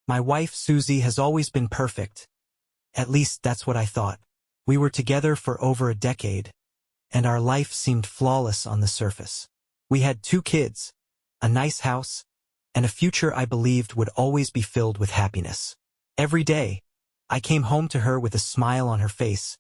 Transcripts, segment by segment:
My wife, Susie, has always been perfect. At least that's what I thought. We were together for over a decade, and our life seemed flawless on the surface. We had 2 kids, a nice house, and a future I believed would always be filled with happiness. Every day, I came home to her with a smile on her face,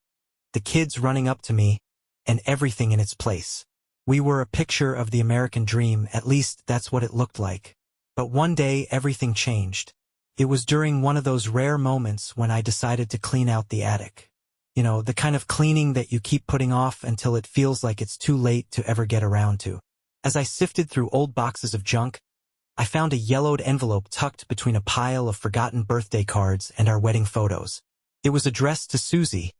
the kids running up to me, and everything in its place. We were a picture of the American dream, at least that's what it looked like. But one day, everything changed. It was during one of those rare moments when I decided to clean out the attic. You know, the kind of cleaning that you keep putting off until it feels like it's too late to ever get around to. As I sifted through old boxes of junk, I found a yellowed envelope tucked between a pile of forgotten birthday cards and our wedding photos. It was addressed to Susie,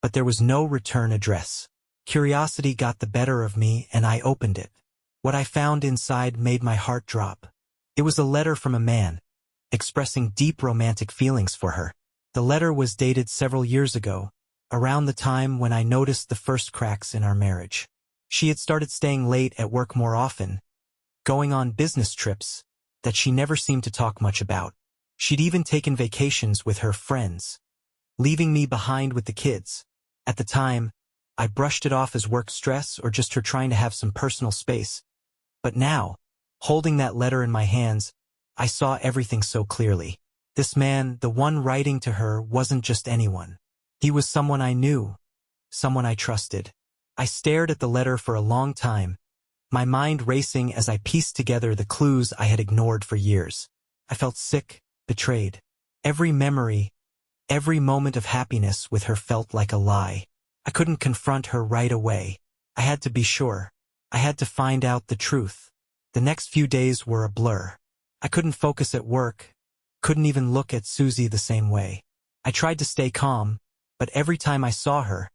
but there was no return address. Curiosity got the better of me, and I opened it. What I found inside made my heart drop. It was a letter from a man, expressing deep romantic feelings for her. The letter was dated several years ago, around the time when I noticed the first cracks in our marriage. She had started staying late at work more often, going on business trips that she never seemed to talk much about. She'd even taken vacations with her friends, leaving me behind with the kids. At the time, I brushed it off as work stress or just her trying to have some personal space. But now, holding that letter in my hands, I saw everything so clearly. This man, the one writing to her, wasn't just anyone. He was someone I knew, someone I trusted. I stared at the letter for a long time, my mind racing as I pieced together the clues I had ignored for years. I felt sick, betrayed. Every memory, every moment of happiness with her felt like a lie. I couldn't confront her right away. I had to be sure. I had to find out the truth. The next few days were a blur. I couldn't focus at work, couldn't even look at Susie the same way. I tried to stay calm, but every time I saw her,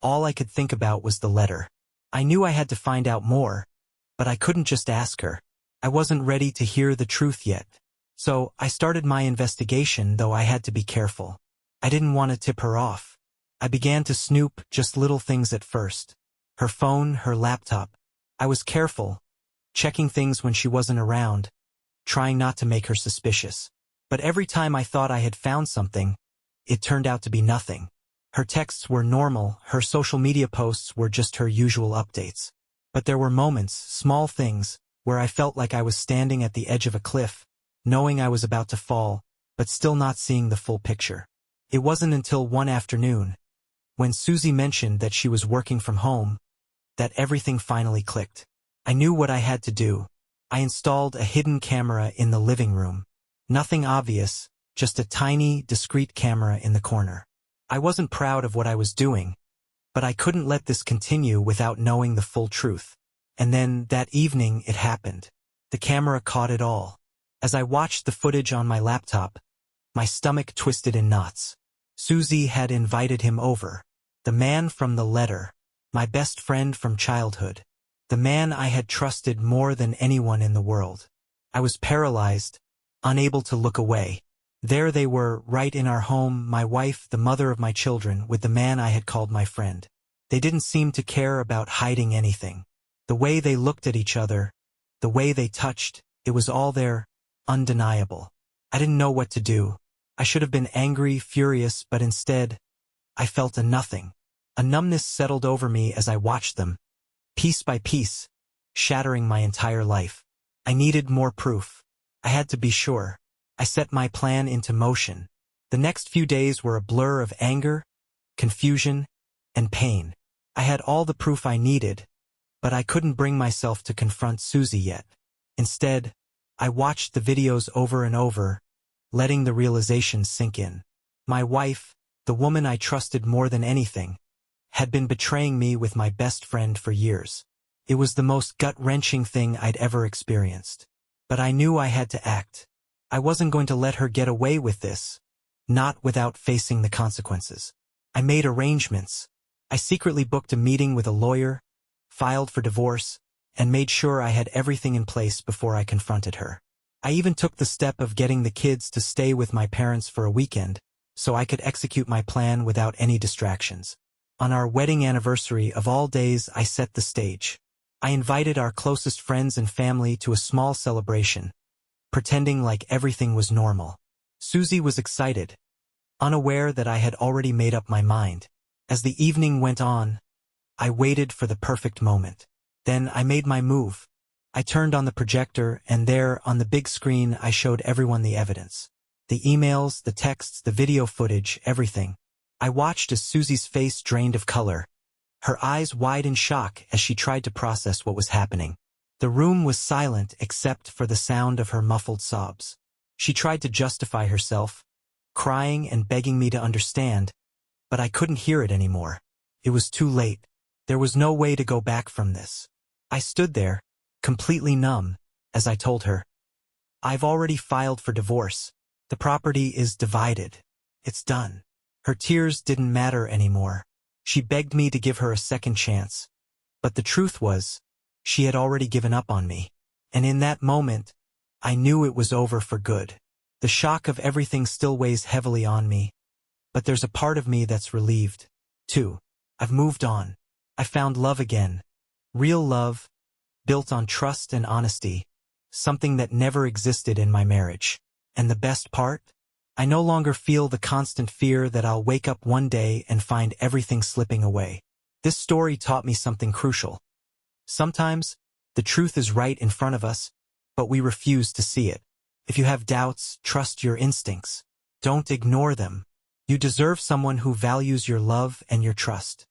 all I could think about was the letter. I knew I had to find out more, but I couldn't just ask her. I wasn't ready to hear the truth yet. So I started my investigation, though I had to be careful. I didn't want to tip her off. I began to snoop, just little things at first. Her phone, her laptop. I was careful, checking things when she wasn't around, trying not to make her suspicious. But every time I thought I had found something, it turned out to be nothing. Her texts were normal, her social media posts were just her usual updates. But there were moments, small things, where I felt like I was standing at the edge of a cliff, knowing I was about to fall, but still not seeing the full picture. It wasn't until one afternoon, when Susie mentioned that she was working from home, that everything finally clicked. I knew what I had to do. I installed a hidden camera in the living room. Nothing obvious, just a tiny, discreet camera in the corner. I wasn't proud of what I was doing, but I couldn't let this continue without knowing the full truth. And then, that evening, it happened. The camera caught it all. As I watched the footage on my laptop, my stomach twisted in knots. Susie had invited him over. The man from the letter, my best friend from childhood. The man I had trusted more than anyone in the world. I was paralyzed, unable to look away. There they were, right in our home, my wife, the mother of my children, with the man I had called my friend. They didn't seem to care about hiding anything. The way they looked at each other, the way they touched, it was all there, undeniable. I didn't know what to do. I should have been angry, furious, but instead, I felt a nothing. A numbness settled over me as I watched them, piece by piece, shattering my entire life. I needed more proof. I had to be sure. I set my plan into motion. The next few days were a blur of anger, confusion, and pain. I had all the proof I needed, but I couldn't bring myself to confront Susie yet. Instead, I watched the videos over and over, letting the realization sink in. My wife, the woman I trusted more than anything, had been betraying me with my best friend for years. It was the most gut-wrenching thing I'd ever experienced. But I knew I had to act. I wasn't going to let her get away with this, not without facing the consequences. I made arrangements. I secretly booked a meeting with a lawyer, filed for divorce, and made sure I had everything in place before I confronted her. I even took the step of getting the kids to stay with my parents for a weekend, so I could execute my plan without any distractions. On our wedding anniversary of all days, I set the stage. I invited our closest friends and family to a small celebration, pretending like everything was normal. Susie was excited, unaware that I had already made up my mind. As the evening went on, I waited for the perfect moment. Then I made my move. I turned on the projector, and there, on the big screen, I showed everyone the evidence. The emails, the texts, the video footage, everything. I watched as Susie's face drained of color, her eyes wide in shock as she tried to process what was happening. The room was silent except for the sound of her muffled sobs. She tried to justify herself, crying and begging me to understand, but I couldn't hear it anymore. It was too late. There was no way to go back from this. I stood there, completely numb, as I told her, "I've already filed for divorce. The property is divided. It's done." Her tears didn't matter anymore. She begged me to give her a second chance. But the truth was, she had already given up on me. And in that moment, I knew it was over for good. The shock of everything still weighs heavily on me, but there's a part of me that's relieved, too. I've moved on. I found love again. Real love, built on trust and honesty, something that never existed in my marriage. And the best part? I no longer feel the constant fear that I'll wake up one day and find everything slipping away. This story taught me something crucial. Sometimes, the truth is right in front of us, but we refuse to see it. If you have doubts, trust your instincts. Don't ignore them. You deserve someone who values your love and your trust.